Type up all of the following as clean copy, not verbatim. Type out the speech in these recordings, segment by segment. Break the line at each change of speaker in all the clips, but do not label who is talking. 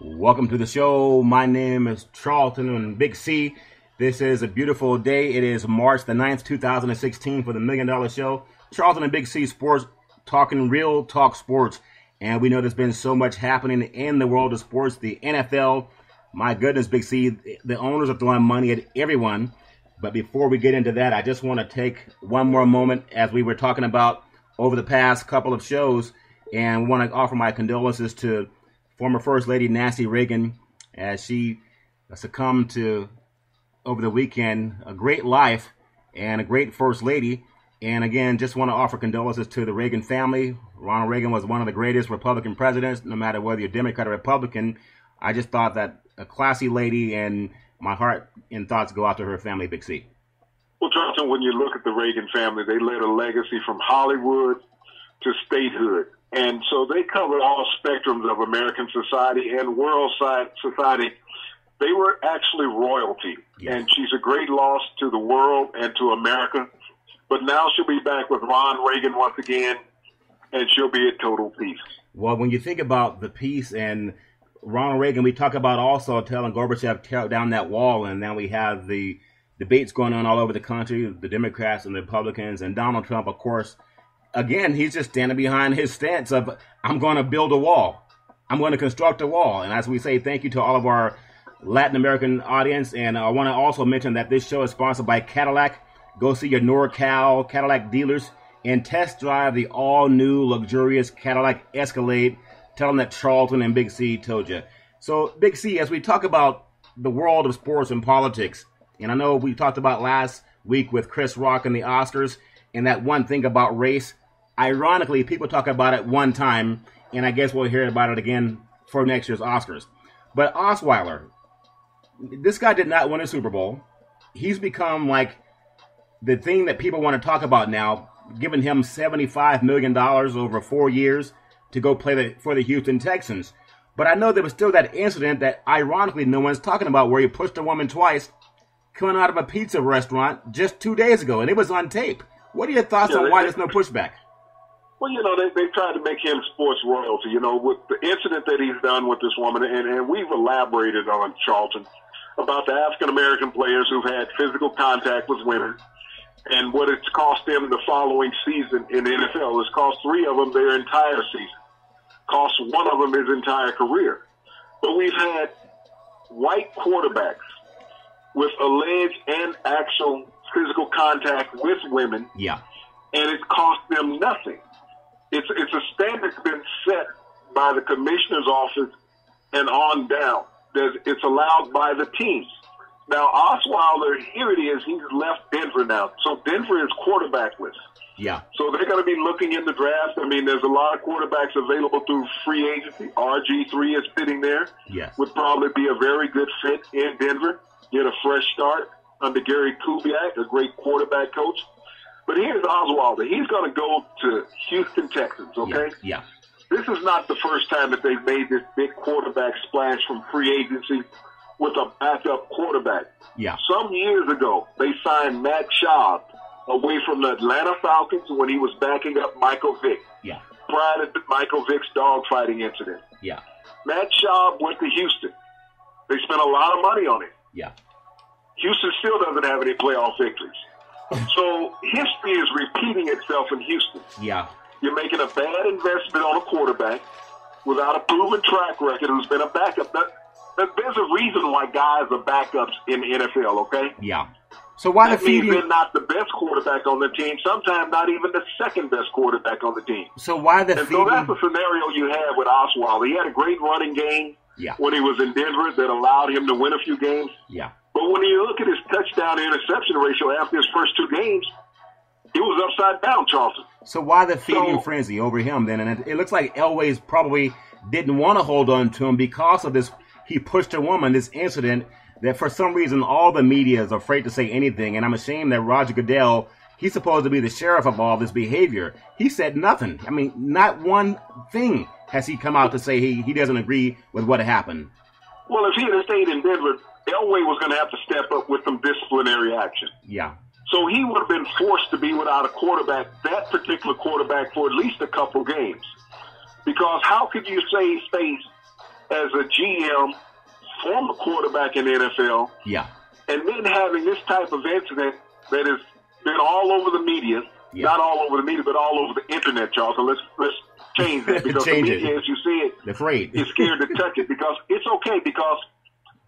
Welcome to the show. My name is Charlton Big C. This is a beautiful day. It is March the 9th, 2016 for the $1 Million Show. Charlton Big C Sports, talking real talk sports. And we know there's been so much happening in the world of sports. The NFL, my goodness, Big C, the owners are throwing money at everyone. But before we get into that, I just want to take one more moment as we were talking about over the past couple of shows, and want to offer my condolences to former First Lady Nancy Reagan as she succumbed to, over the weekend, a great life and a great First Lady. And again, just want to offer condolences to the Reagan family. Ronald Reagan was one of the greatest Republican presidents, no matter whether you're Democrat or Republican. I just thought that a classy lady, and my heart and thoughts go out to her family, Big C.
Well, Charlton, when you look at the Reagan family, they led a legacy from Hollywood to statehood. And so they covered all spectrums of American society and world society. They were actually royalty. Yes. And she's a great loss to the world and to America. But now she'll be back with Ron Reagan once again, and she'll be at total peace.
Well, when you think about the peace and Ronald Reagan, we talk about also telling Gorbachev to tear down that wall, and now we have the debates going on all over the country, the Democrats and the Republicans, and Donald Trump, of course. Again, he's just standing behind his stance of, I'm going to build a wall. I'm going to construct a wall. And as we say, thank you to all of our Latin American audience. And I want to also mention that this show is sponsored by Cadillac. Go see your NorCal Cadillac dealers and test drive the all-new luxurious Cadillac Escalade. Tell them that Charlton and Big C told you. So, Big C, as we talk about the world of sports and politics, and I know we talked about last week with Chris Rock and the Oscars, and that one thing about race, ironically, people talk about it one time, and I guess we'll hear about it again for next year's Oscars. But Osweiler, this guy did not win a Super Bowl. He's become like the thing that people want to talk about now, giving him $75 million over 4 years to go play for the Houston Texans. But I know there was still that incident that ironically no one's talking about where he pushed a woman twice coming out of a pizza restaurant just 2 days ago, and it was on tape. What are your thoughts on why there's no pushback?
Well, they tried to make him sports royalty, with the incident that he's done with this woman, and we've elaborated on, Charlton, about the African-American players who've had physical contact with women and what it's cost them the following season in the NFL. It's cost 3 of them their entire season. Cost 1 of them his entire career. But we've had white quarterbacks with alleged and actual physical contact with women,
yeah,
and it cost them nothing. It's a standard that's been set by the commissioner's office and on down. It's allowed by the teams. Now, Osweiler, here it is, he's left Denver now. So Denver is quarterbackless.
Yeah.
So they're going to be looking in the draft. I mean, there's a lot of quarterbacks available through free agency. RG3 is sitting there.
Yes.
Would probably be a very good fit in Denver. Get a fresh start under Gary Kubiak, a great quarterback coach. But here's Osweiler. He's going to go to Houston Texans, okay?
Yeah.
This is not the first time that they've made this big quarterback splash from free agency with a backup quarterback.
Yeah.
Some years ago, they signed Matt Schaub away from the Atlanta Falcons when he was backing up Michael Vick.
Yeah.
Prior to Michael Vick's dogfighting incident.
Yeah.
Matt Schaub went to Houston. They spent a lot of money on it.
Yeah.
Houston still doesn't have any playoff victories. So history is repeating itself in Houston.
Yeah.
You're making a bad investment on a quarterback without a proven track record who's been a backup. There's a reason why guys are backups in the NFL, okay?
Yeah. So why
that
the feeding?
Means they're not the best quarterback on the team, sometimes not even the second best quarterback on the team.
So why the feeding?
So that's the scenario you have with Osweiler. He had a great running game when he was in Denver that allowed him to win a few games.
Yeah.
But when you look at his touchdown-interception ratio after his first 2 games, it was upside down, Charlton.
So why the feeding frenzy over him then? And it looks like Elway's probably didn't want to hold on to him because of this. He pushed a woman, this incident, that for some reason all the media is afraid to say anything. And I'm ashamed that Roger Goodell, he's supposed to be the sheriff of all this behavior. He said nothing. I mean, not one thing has he come out to say he doesn't agree with what happened.
Well, if he had stayed in Denver, Elway was going to have to step up with some disciplinary action.
Yeah.
So he would have been forced to be without a quarterback, that particular quarterback, for at least a couple games. Because how could you save face as a GM, former quarterback in the NFL,
Yeah.
and then having this type of incident that has been all over the media, not all over the media, but all over the internet, Charles. So let's change that, because the media, as you see it,
they're afraid.
is scared to touch it, because it's okay, because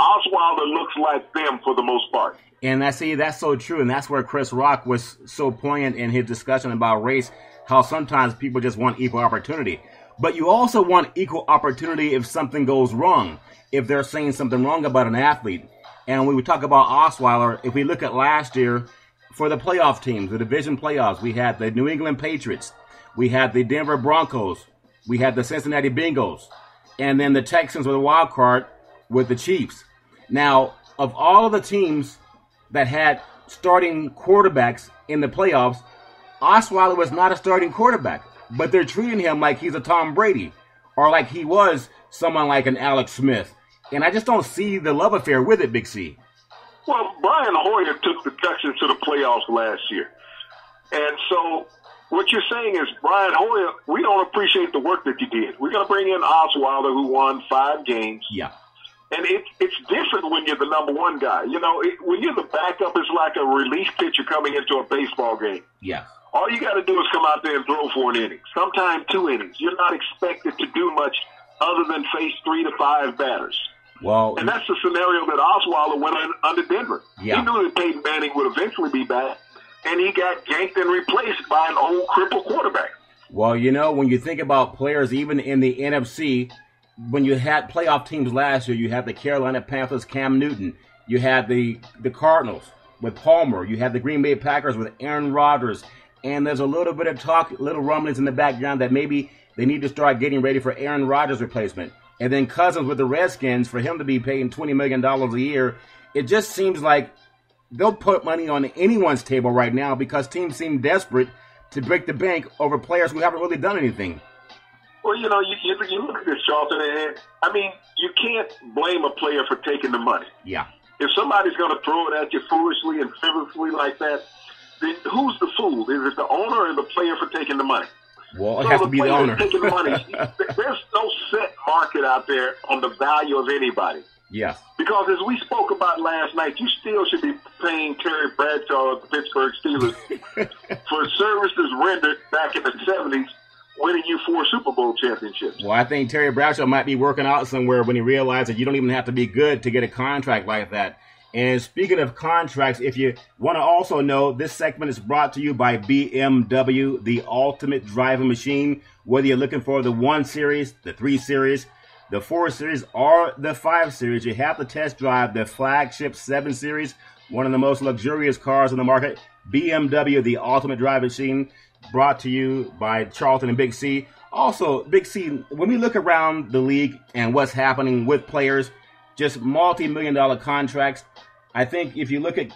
Osweiler looks like them for the most part.
And that's so true, and that's where Chris Rock was so poignant in his discussion about race, how sometimes people just want equal opportunity. But you also want equal opportunity if something goes wrong, if they're saying something wrong about an athlete. And when we talk about Osweiler, if we look at last year, for the playoff teams, the division playoffs, we had the New England Patriots, we had the Denver Broncos, we had the Cincinnati Bengals, and then the Texans with a wild card with the Chiefs. Now, of all of the teams that had starting quarterbacks in the playoffs, Osweiler was not a starting quarterback, but they're treating him like he's a Tom Brady, or like he was someone like an Alex Smith. And I just don't see the love affair with it, Big C.
Well, Brian Hoyer took the Texans to the playoffs last year. And so what you're saying is, Brian Hoyer, we don't appreciate the work that you did. We're going to bring in Osweiler, who won 5 games.
Yeah.
And it's different when you're the number one guy. You know, when you're the backup, it's like a relief pitcher coming into a baseball game.
Yeah.
All you got to do is come out there and throw for an inning, sometimes 2 innings. You're not expected to do much other than face 3 to 5 batters.
Well,
and that's the scenario that Osweiler went under Denver.
Yeah.
He knew that Peyton Manning would eventually be back, and he got yanked and replaced by an old crippled quarterback.
Well, you know, when you think about players, even in the NFC, when you had playoff teams last year, you had the Carolina Panthers, Cam Newton. You had the Cardinals with Palmer. You had the Green Bay Packers with Aaron Rodgers. And there's a little bit of talk, little rumblings in the background that maybe they need to start getting ready for Aaron Rodgers' replacement. And then Cousins with the Redskins, for him to be paying $20 million a year. It just seems like they'll put money on anyone's table right now because teams seem desperate to break the bank over players who haven't really done anything.
Well, you know, you look at this, Charlton, and I mean, you can't blame a player for taking the money.
Yeah.
If somebody's going to throw it at you foolishly and frivolously like that, then who's the fool? Is it the owner or the player for taking the money?
Well, it has to be the owner.
Taking the money. There's no set market out there on the value of anybody.
Yes.
Because as we spoke about last night, you still should be paying Terry Bradshaw of the Pittsburgh Steelers for services rendered back in the 70s, winning you 4 Super Bowl championships.
Well, I think Terry Bradshaw might be working out somewhere when he realized that you don't even have to be good to get a contract like that. And speaking of contracts, if you want to also know, this segment is brought to you by BMW, the ultimate driving machine. Whether you're looking for the 1 Series, the 3 Series, the 4 Series, or the 5 Series, you have to test drive the flagship 7 Series, one of the most luxurious cars in the market. BMW, the ultimate driving machine, brought to you by Charlton and Big C. Also, Big C, when we look around the league and what's happening with players, just multi-million-dollar contracts, I think if you look at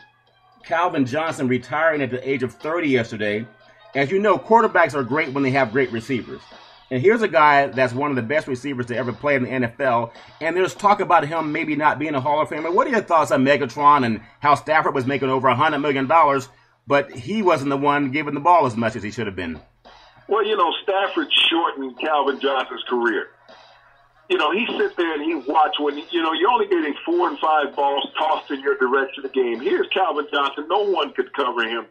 Calvin Johnson retiring at the age of 30 yesterday, as you know, quarterbacks are great when they have great receivers. And here's a guy that's one of the best receivers to ever play in the NFL, and there's talk about him maybe not being a Hall of Famer. What are your thoughts on Megatron and how Stafford was making over $100 million, but he wasn't the one giving the ball as much as he should have been?
Well, you know, Stafford shortened Calvin Johnson's career. You know, he sit there and he watch when, you know, you're only getting 4 and 5 balls tossed in your direction of the game. Here's Calvin Johnson. No one could cover him.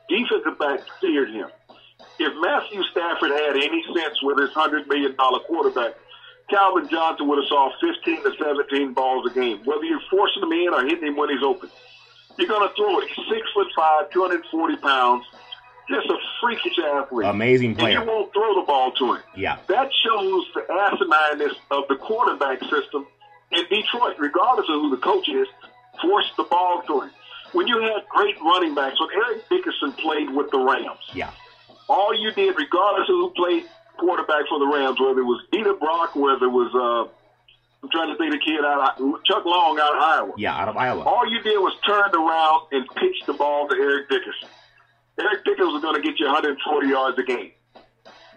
Defensive back feared him. If Matthew Stafford had any sense with his $100 million quarterback, Calvin Johnson would have saw 15 to 17 balls a game, whether you're forcing him in or hitting him when he's open. You're going to throw it. He's 6'5", 240 pounds. Just a freakish athlete.
Amazing player.
And you won't throw the ball to him.
Yeah.
That shows the asinineness of the quarterback system in Detroit, regardless of who the coach is, force the ball to him. When you had great running backs, when Eric Dickerson played with the Rams,
yeah,
all you did, regardless of who played quarterback for the Rams, whether it was Dieter Brock, whether it was, I'm trying to think of the kid Chuck Long out of Iowa.
Yeah, out of Iowa.
All you did was turn around and pitch the ball to Eric Dickerson. Eric Dickerson was going to get you 140 yards a game.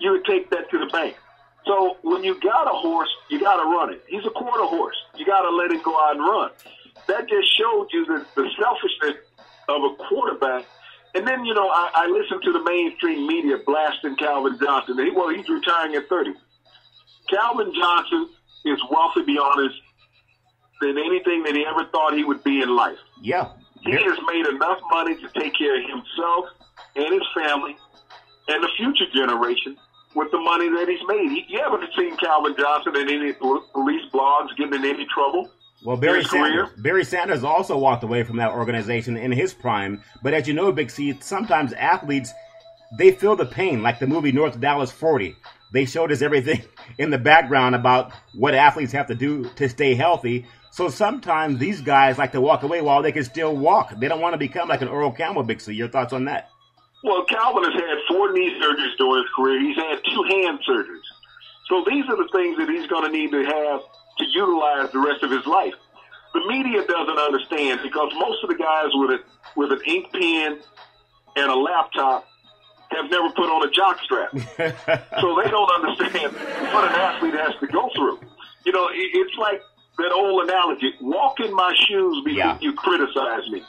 You would take that to the bank. So when you got a horse, you got to run it. He's a quarter horse. You got to let him go out and run. That just showed you the selfishness of a quarterback. And then, you know, I listened to the mainstream media blasting Calvin Johnson. He's retiring at 30. Calvin Johnson is wealthy beyond than anything that he ever thought he would be in life.
Yeah.
He has made enough money to take care of himself and his family and the future generation with the money that he's made. You haven't seen Calvin Johnson in any police blogs getting in any trouble.
Well, Barry Sanders also walked away from that organization in his prime. But as you know, Big C, sometimes athletes, they feel the pain, like the movie North Dallas 40. They showed us everything in the background about what athletes have to do to stay healthy. So sometimes these guys like to walk away while they can still walk. They don't want to become like an Earl Campbell, Big C. Your thoughts on that?
Well, Calvin has had 4 knee surgeries during his career. He's had 2 hand surgeries. So these are the things that he's going to need to have to utilize the rest of his life. The media doesn't understand because most of the guys with an ink pen and a laptop have never put on a jock strap. So they don't understand what an athlete has to go through. You know, it's like that old analogy, walk in my shoes before you criticize me.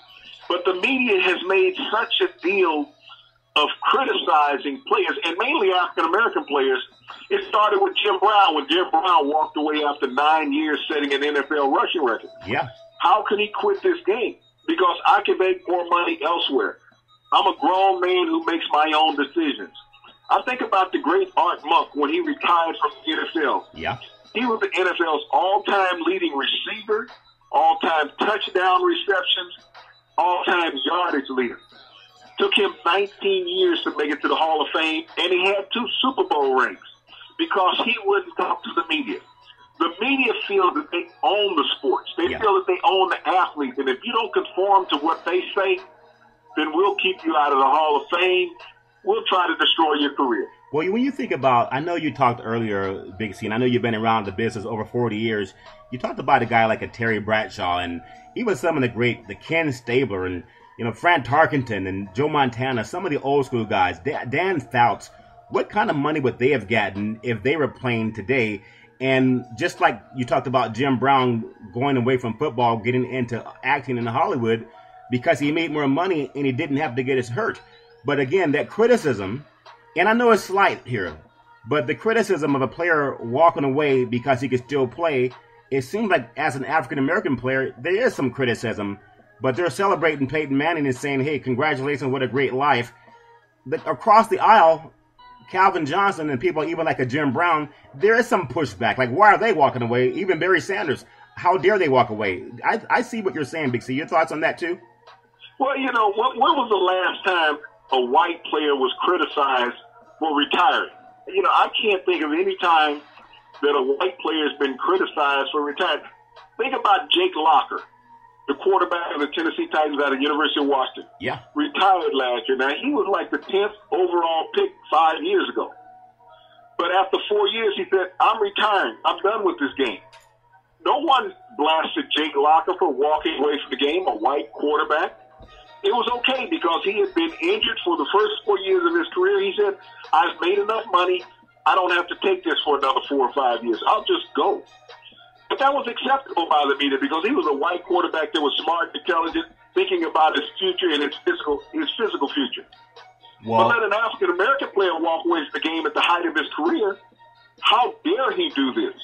But the media has made such a deal of criticizing players, and mainly African-American players. It started with Jim Brown when Jim Brown walked away after 9 years setting an NFL rushing record.
Yeah.
How can he quit this game? Because I can make more money elsewhere. I'm a grown man who makes my own decisions. I think about the great Art Monk when he retired from the NFL.
Yeah.
He was the NFL's all-time leading receiver, all-time touchdown receptions, all-time yardage leader. Took him 19 years to make it to the Hall of Fame, and he had 2 Super Bowl rings because he wouldn't talk to the media. The media feel that they own the sports. They feel that they own the athletes, and if you don't conform to what they say, then we'll keep you out of the Hall of Fame. We'll try to destroy your career.
Well, when you think about, I know you talked earlier, Big C, and I know you've been around the business over 40 years. You talked about a guy like a Terry Bradshaw, and even some of the Ken Stabler, and Fran Tarkenton and Joe Montana, some of the old school guys, Dan Fouts. What kind of money would they have gotten if they were playing today? And just like you talked about Jim Brown going away from football, getting into acting in Hollywood because he made more money and he didn't have to get his hurt. But again, that criticism, and I know it's slight here, but the criticism of a player walking away because he could still play, it seems like as an African-American player, there is some criticism, but they're celebrating Peyton Manning and saying, hey, congratulations, what a great life. But across the aisle, Calvin Johnson and people even like a Jim Brown, there is some pushback. Like, why are they walking away? Even Barry Sanders, how dare they walk away? I see what you're saying, Big C. Your thoughts on that, too?
Well, when was the last time a white player was criticized for retiring? I can't think of any time that a white player has been criticized for retiring. Think about Jake Locker, the quarterback of the Tennessee Titans out of University of Washington.
Yeah.
Retired last year. Now, he was like the 10th overall pick 5 years ago. But after 4 years, he said, I'm retiring. I'm done with this game. No one blasted Jake Locker for walking away from the game, a white quarterback. It was okay because he had been injured for the first 4 years of his career. He said, I've made enough money. I don't have to take this for another 4 or 5 years. I'll just go. But that was acceptable by the media because he was a white quarterback that was smart, intelligent, thinking about his future and his physical future. Well, but let an African-American player walk away from the game at the height of his career. How dare he do this?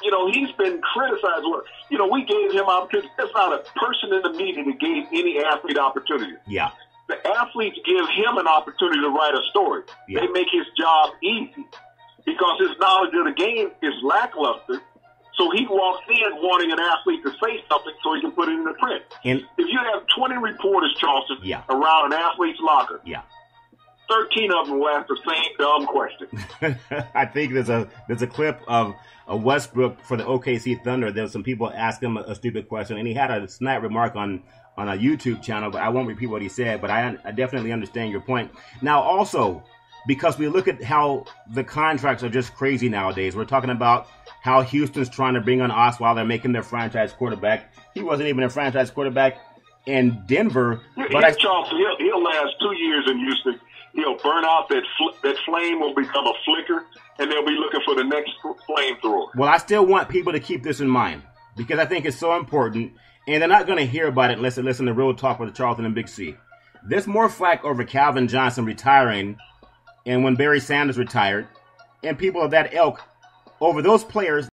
He's been criticized. We gave him opportunity. There's not a person in the media that gave any athlete opportunity.
Yeah.
The athletes give him an opportunity to write a story. Yeah. They make his job easy because his knowledge of the game is lackluster. So he walks in wanting an athlete to say something so he can put it in the print. And if you have 20 reporters, Charlton, around an athlete's locker, 13 of them will ask the same dumb question.
I think there's a clip of Westbrook for the OKC Thunder. There was some people ask him a stupid question, and he had a snide remark on a YouTube channel, but I won't repeat what he said, but I definitely understand your point. Now, also, because we look at how the contracts are just crazy nowadays, we're talking about how Houston's trying to bring on Osweiler, making their franchise quarterback. He wasn't even a franchise quarterback in Denver. But
Charlton, he'll last 2 years in Houston. He'll burn out that flame will become a flicker, and they'll be looking for the next flamethrower.
Well, I still want people to keep this in mind because I think it's so important, and they're not going to hear about it unless they listen to Real Talk with Charlton and Big C. There's more flack over Calvin Johnson retiring and when Barry Sanders retired, and people of that ilk over those players